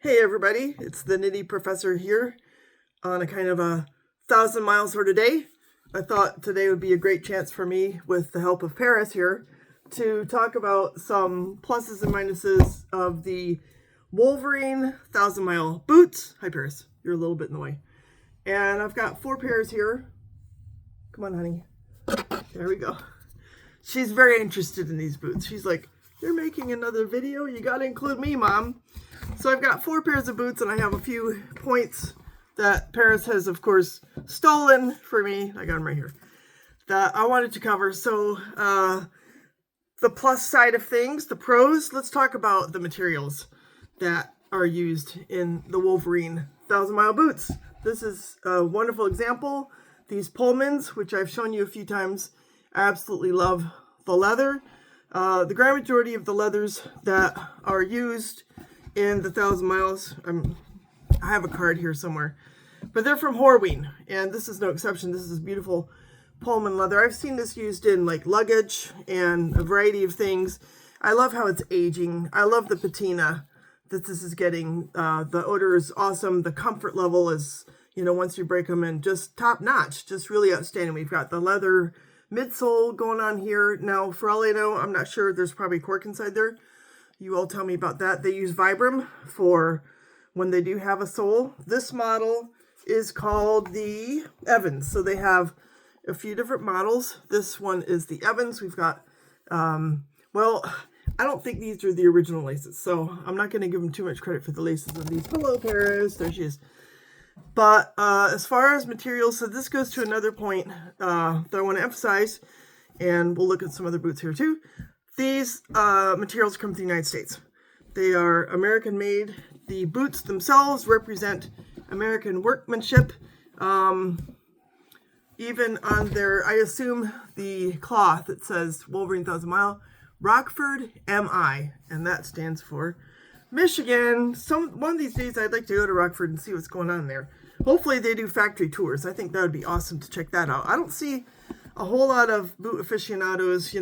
Hey everybody, it's the Nitty Professor here on a kind of a 1,000-mile sort of day. I thought today would be a great chance for me, with the help of Paris here, to talk about some pluses and minuses of the Wolverine 1,000-mile boots. Hi Paris, you're a little bit in the way. And I've got 4 pairs here. Come on honey. There we go. She's very interested in these boots. She's like, "You're making another video? You gotta include me, Mom." So I've got 4 pairs of boots, and I have a few points that Paris has, of course, stolen for me. I got them right here, that I wanted to cover. So the plus side of things, the pros, let's talk about the materials that are used in the Wolverine 1,000-mile boots. This is a wonderful example. These Pullmans, which I've shown you a few times, I absolutely love the leather. The grand majority of the leathers that are used in the 1,000 miles, I have a card here somewhere, but they're from Wolverine, and this is no exception. This is beautiful Pullman leather. I've seen this used in like luggage and a variety of things. I love how it's aging. I love the patina that this is getting. The odor is awesome. The comfort level is, once you break them in, just top notch, just really outstanding. We've got the leather midsole going on here. Now, for all I know, I'm not sure, there's probably cork inside there. You all tell me about that. They use Vibram for when they do have a sole. This model is called the Evans. So they have a few different models. This one is the Evans. We've got, well, I don't think these are the original laces, so I'm not going to give them too much credit for the laces on these. Hello, Paris. There she is. But as far as materials, so this goes to another point that I want to emphasize, and we'll look at some other boots here too. These materials come from the United States. They are American made. The boots themselves represent American workmanship. Even on their, I assume, the cloth, it says Wolverine 1,000 Mile, Rockford MI, and that stands for Michigan. One of these days I'd like to go to Rockford and see what's going on there. Hopefully they do factory tours. I think that would be awesome to check that out. I don't see a whole lot of boot aficionados,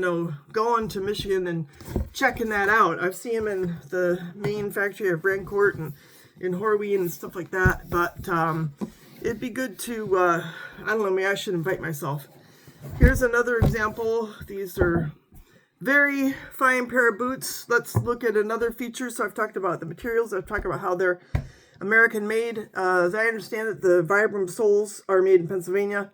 going to Michigan and checking that out. I've seen them in the main factory of Brancourt and in Horween and stuff like that. But it'd be good to, I don't know, maybe I should invite myself. Here's another example. These are very fine pair of boots. Let's look at another feature. So I've talked about the materials. I've talked about how they're American made. As I understand it, the Vibram soles are made in Pennsylvania.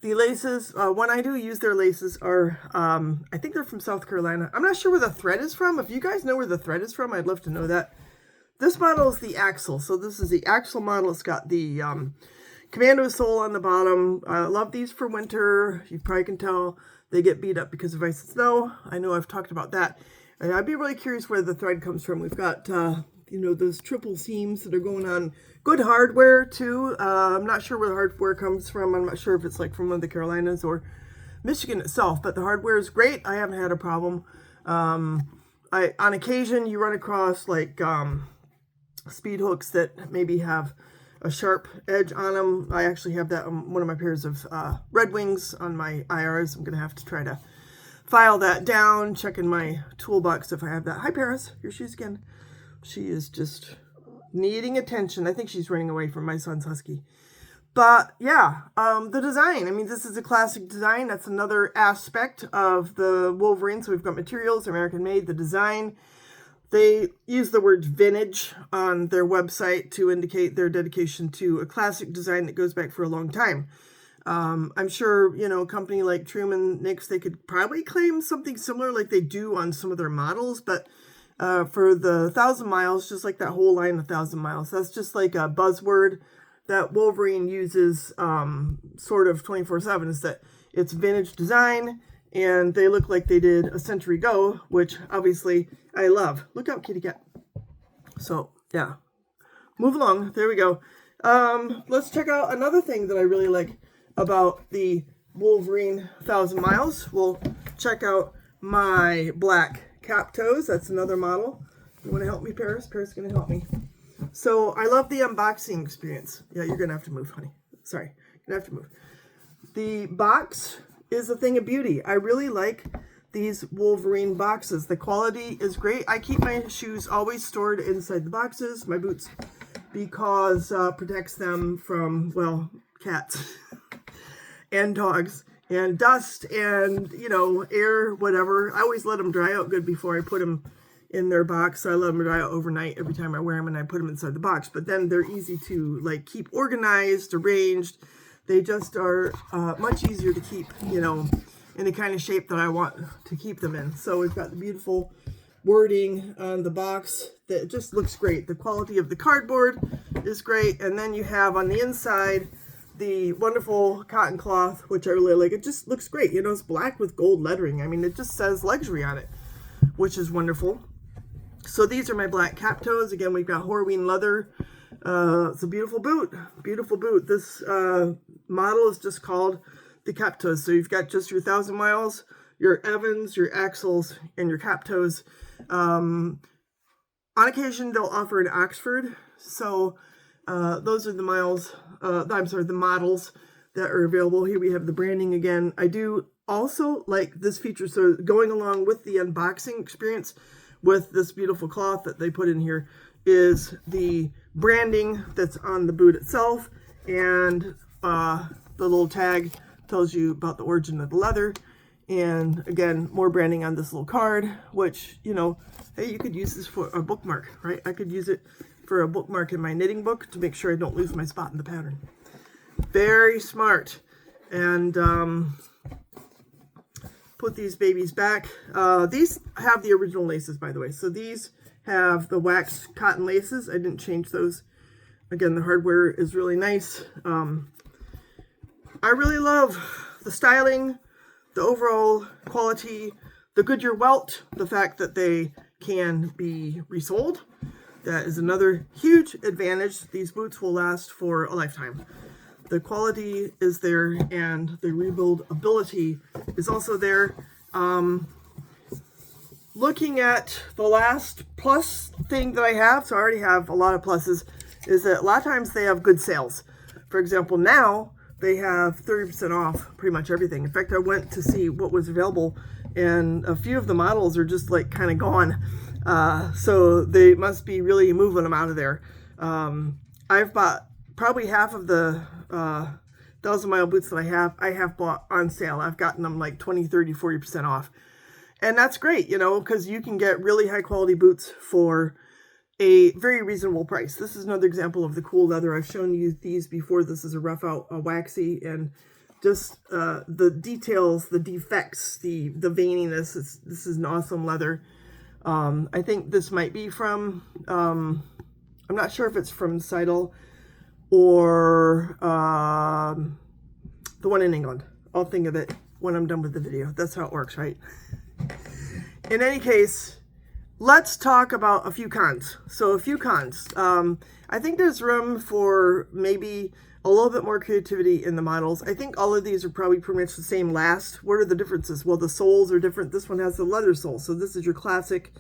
The laces, when I do use their laces, are, I think they're from South Carolina. I'm not sure where the thread is from. If you guys know where the thread is from, I'd love to know that. This model is the Axle. So this is the Axle model. It's got the commando sole on the bottom. I love these for winter. You probably can tell they get beat up because of ice and snow. I know I've talked about that. And I'd be really curious where the thread comes from. We've got, those triple seams that are going on. Good hardware too. I'm not sure where the hardware comes from. I'm not sure if it's like from one of the Carolinas or Michigan itself, but the hardware is great. I haven't had a problem. On occasion you run across like speed hooks that maybe have a sharp edge on them. I actually have that on one of my pairs of Red Wings on my IRs. I'm gonna have to try to file that down, check in my toolbox if I have that. Hi Paris, here she is again. She is just needing attention. I think she's running away from my son's husky. But yeah, the design. I mean, this is a classic design. That's another aspect of the Wolverine. So we've got materials, American made, the design. They use the word vintage on their website to indicate their dedication to a classic design that goes back for a long time. I'm sure, a company like Truman Nicks, they could probably claim something similar like they do on some of their models, but for the 1,000 miles, just like that whole line of 1,000 miles, that's just like a buzzword that Wolverine uses sort of 24/7, is that it's vintage design and they look like they did a century ago, which obviously I love. Look out, kitty cat. So yeah, move along. There we go. Let's check out another thing that I really like about the Wolverine 1,000 miles. We'll check out my black cap toes. That's another model. You want to help me, Paris? Paris is going to help me. So I love the unboxing experience. Yeah, you're going to have to move, honey. Sorry, you're going to have to move. The box is a thing of beauty. I really like these Wolverine boxes. The quality is great. I keep my shoes always stored inside the boxes, my boots, because protects them from, well, cats and dogs and dust and, you know, air, whatever. I always let them dry out good before I put them in their box. So I let them dry out overnight every time I wear them, and I put them inside the box. But then they're easy to like keep organized, arranged. They just are much easier to keep, you know, in the kind of shape that I want to keep them in. So we've got the beautiful wording on the box that just looks great. The quality of the cardboard is great. And then you have on the inside the wonderful cotton cloth, which I really like. It just looks great. You know, it's black with gold lettering. I mean, it just says luxury on it, which is wonderful. So these are my black cap toes. Again, we've got Wolverine leather. It's a beautiful boot. Beautiful boot. This model is just called the cap toes. So you've got just your 1,000 miles, your Evans, your Axles, and your cap toes. On occasion, they'll offer an Oxford. So those are the miles, the models that are available. Here we have the branding again. I do also like this feature. So going along with the unboxing experience with this beautiful cloth that they put in here is the branding that's on the boot itself. And the little tag tells you about the origin of the leather. And again, more branding on this little card, which, you know, hey, you could use this for a bookmark, right? I could use it for a bookmark in my knitting book to make sure I don't lose my spot in the pattern. Very smart. And put these babies back. These have the original laces, by the way. So these have the wax cotton laces. I didn't change those. Again, the hardware is really nice. I really love the styling, the overall quality, the Goodyear welt, the fact that they can be resold. That is another huge advantage. These boots will last for a lifetime. The quality is there, and the rebuild ability is also there. Looking at the last plus thing that I have, so I already have a lot of pluses, is that a lot of times they have good sales. For example, now they have 30% off pretty much everything. In fact, I went to see what was available, and a few of the models are just like kind of gone. So they must be really moving them out of there. I've bought probably half of the 1,000 mile boots that I have bought on sale. I've gotten them like 20, 30, 40% off. And that's great, you know, because you can get really high quality boots for a very reasonable price. This is another example of the cool leather. I've shown you these before. This is a rough out, a waxy, and just the details, the defects, the veininess. This is an awesome leather. I think this might be from, I'm not sure if it's from Seidel or the one in England. I'll think of it when I'm done with the video. That's how it works, right? In any case, let's talk about a few cons. So a few cons. I think there's room for maybe a little bit more creativity in the models. I think all of these are probably pretty much the same last. What are the differences? Well, the soles are different. This one has the leather sole. So this is your classic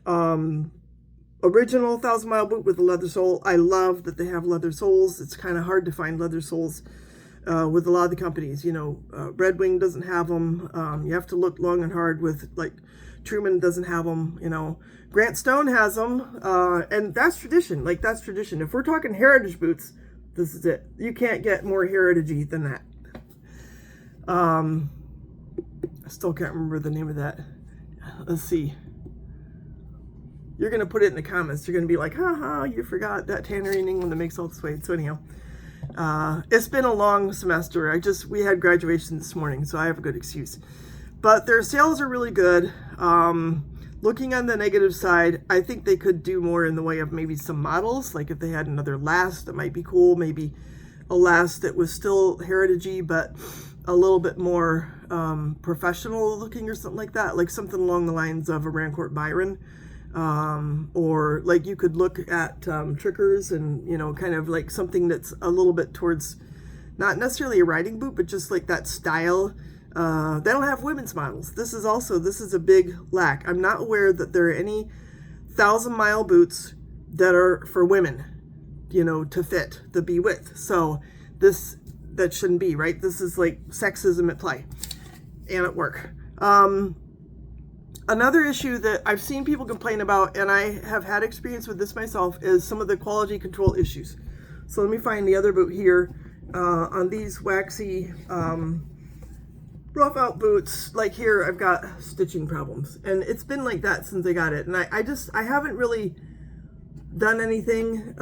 original 1,000 mile boot with a leather sole. I love that they have leather soles. It's kind of hard to find leather soles with a lot of the companies. You know, Red Wing doesn't have them. You have to look long and hard with, like, Truman doesn't have them, you know. Grant Stone has them, and that's tradition. Like, that's tradition. If we're talking heritage boots, this is it. You can't get more heritagey than that. I still can't remember the name of that. Let's see. You're going to put it in the comments. You're going to be like, haha, you forgot that tannery in England that makes all the suede. So anyhow, it's been a long semester. We had graduation this morning, so I have a good excuse. But their sales are really good. Looking on the negative side, I think they could do more in the way of maybe some models. Like if they had another last, that might be cool. Maybe a last that was still heritagey, but a little bit more professional looking or something like that. Like something along the lines of a Rancourt Byron. Or like you could look at Trickers and, you know, kind of like something that's a little bit towards, not necessarily a riding boot, but just like that style. They don't have women's models. This is a big lack. I'm not aware that there are any 1,000 mile boots that are for women, you know, to fit, to be with. So that shouldn't be, right? This is like sexism at play and at work. Another issue that I've seen people complain about, and I have had experience with this myself, is some of the quality control issues. So let me find the other boot here. On these waxy rough out boots, like here, I've got stitching problems, and it's been like that since I got it. And I haven't really done anything.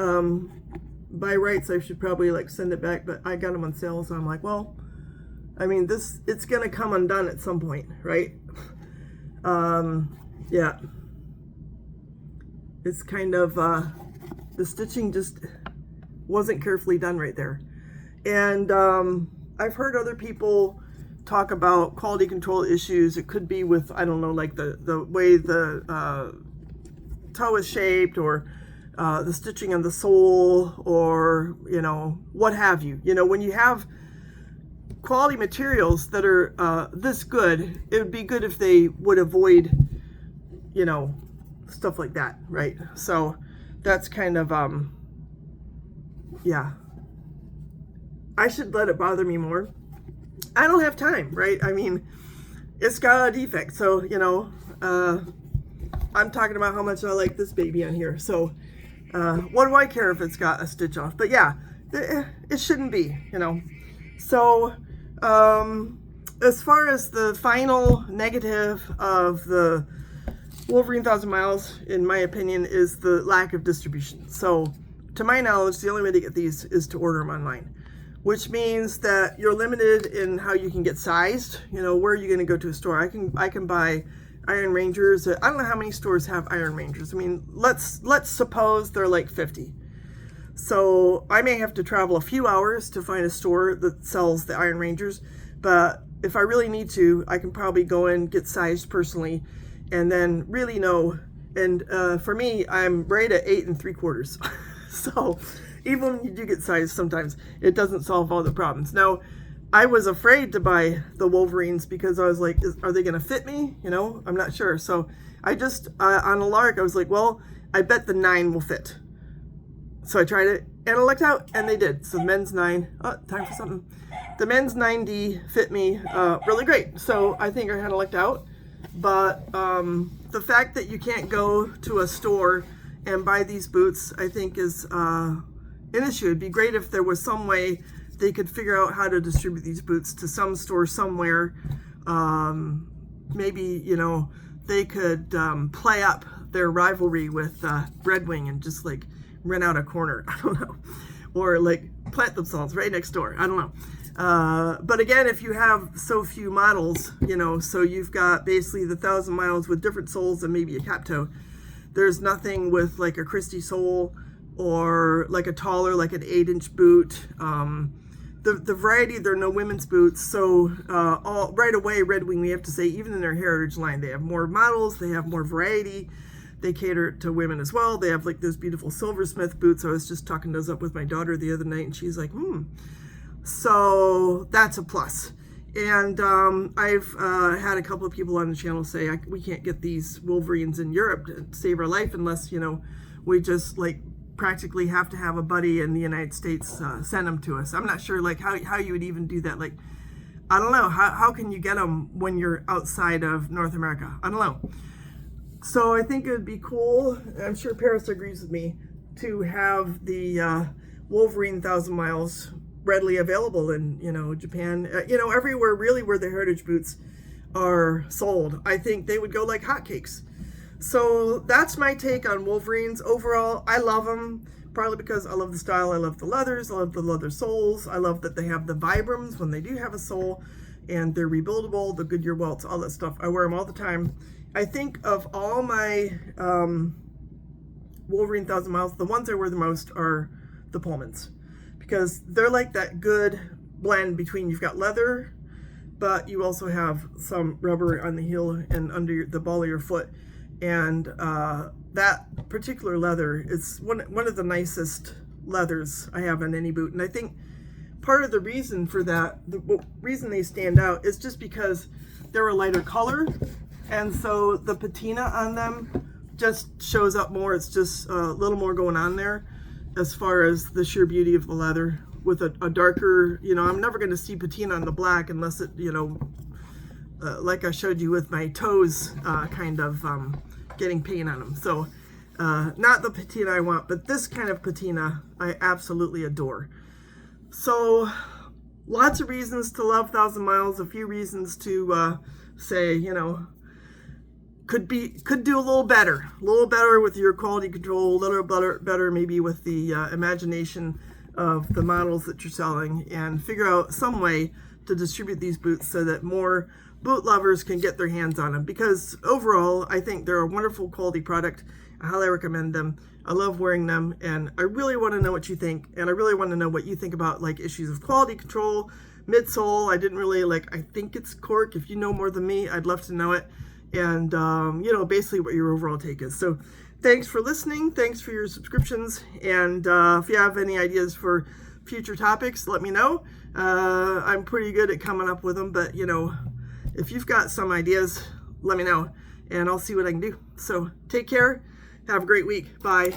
By rights, I should probably like send it back, but I got them on sale, so I'm like, well, I mean, it's gonna come undone at some point, right? Yeah, it's kind of the stitching just wasn't carefully done right there. And I've heard other people talk about quality control issues. It could be with, I don't know, like the way the toe is shaped, or the stitching on the sole, or, you know, what have you. You know, when you have quality materials that are this good, it would be good if they would avoid, you know, stuff like that, right? So that's kind of, yeah. I should let it bother me more. I don't have time, right? I mean, it's got a defect, so, you know, I'm talking about how much I like this baby on here. So what do I care if it's got a stitch off? But yeah, it shouldn't be, you know. So as far as the final negative of the Wolverine 1000 Miles, in my opinion, is the lack of distribution. So to my knowledge, the only way to get these is to order them online, which means that you're limited in how you can get sized. You know, where are you going to go to a store? I can buy Iron Rangers. I don't know how many stores have Iron Rangers. I mean, let's suppose they're like 50. So I may have to travel a few hours to find a store that sells the Iron Rangers, but if I really need to, I can probably go in, get sized personally, and then really know. And for me, I'm right at 8 3/4. So even when you do get sized, sometimes it doesn't solve all the problems. Now, I was afraid to buy the Wolverines because I was like, are they going to fit me? You know, I'm not sure. So I just, on a lark, I was like, well, I bet the 9 will fit. So I tried it, and I lucked out, and they did. So the men's 9, oh, time for something. The men's 9D fit me really great. So I think I kind of lucked out. But the fact that you can't go to a store and buy these boots, I think is an issue. It'd be great if there was some way they could figure out how to distribute these boots to some store somewhere. Maybe, you know, they could play up their rivalry with Red Wing and just like rent out a corner. I don't know. Or like plant themselves right next door. I don't know. But again, if you have so few models, you know, so you've got basically the 1000 Miles with different soles and maybe a cap toe. There's nothing with like a Christie sole or like a taller, like an 8-inch boot. The variety, there are no women's boots. So all right away, Red Wing, we have to say, even in their heritage line, they have more models, they have more variety. They cater to women as well. They have like those beautiful silversmith boots. I was just talking those up with my daughter the other night, and she's like, So that's a plus. And I've had a couple of people on the channel say, we can't get these Wolverines in Europe to save our life unless, you know, we just like practically have to have a buddy in the United States send them to us. I'm not sure like how you would even do that. Like, I don't know. How can you get them when you're outside of North America? I don't know. So I think it would be cool, I'm sure Paris agrees with me, to have the Wolverine 1000 Miles readily available in, you know, Japan, you know, everywhere really where the heritage boots are sold. I think they would go like hotcakes. So that's my take on Wolverines. Overall, I love them, partly because I love the style, I love the leathers, I love the leather soles, I love that they have the Vibrams when they do have a sole, and they're rebuildable, the Goodyear welts, all that stuff. I wear them all the time. I think of all my Wolverine 1000 Miles, the ones I wear the most are the Pullmans, because they're like that good blend between, you've got leather, but you also have some rubber on the heel and under the ball of your foot. And that particular leather is one of the nicest leathers I have on any boot. And I think part of the reason for that, the reason they stand out, is just because they're a lighter color. And so the patina on them just shows up more. It's just a little more going on there as far as the sheer beauty of the leather. With a darker, you know, I'm never going to see patina on the black unless it, you know, like I showed you with my toes, kind of getting paint on them. So not the patina I want, but this kind of patina I absolutely adore. So lots of reasons to love Thousand Miles, a few reasons to say, you know, could do a little better with your quality control, a little better maybe with the imagination of the models that you're selling, and figure out some way to distribute these boots so that more boot lovers can get their hands on them. Because overall, I think they're a wonderful quality product. I highly recommend them. I love wearing them, and I really want to know what you think, and I really want to know what you think about like issues of quality control, midsole. I didn't really I think it's cork. If you know more than me, I'd love to know it. And you know, basically what your overall take is. So thanks for listening, thanks for your subscriptions, and if you have any ideas for future topics, let me know. I'm pretty good at coming up with them, but you know, if you've got some ideas, let me know, and I'll see what I can do. So take care, have a great week, bye.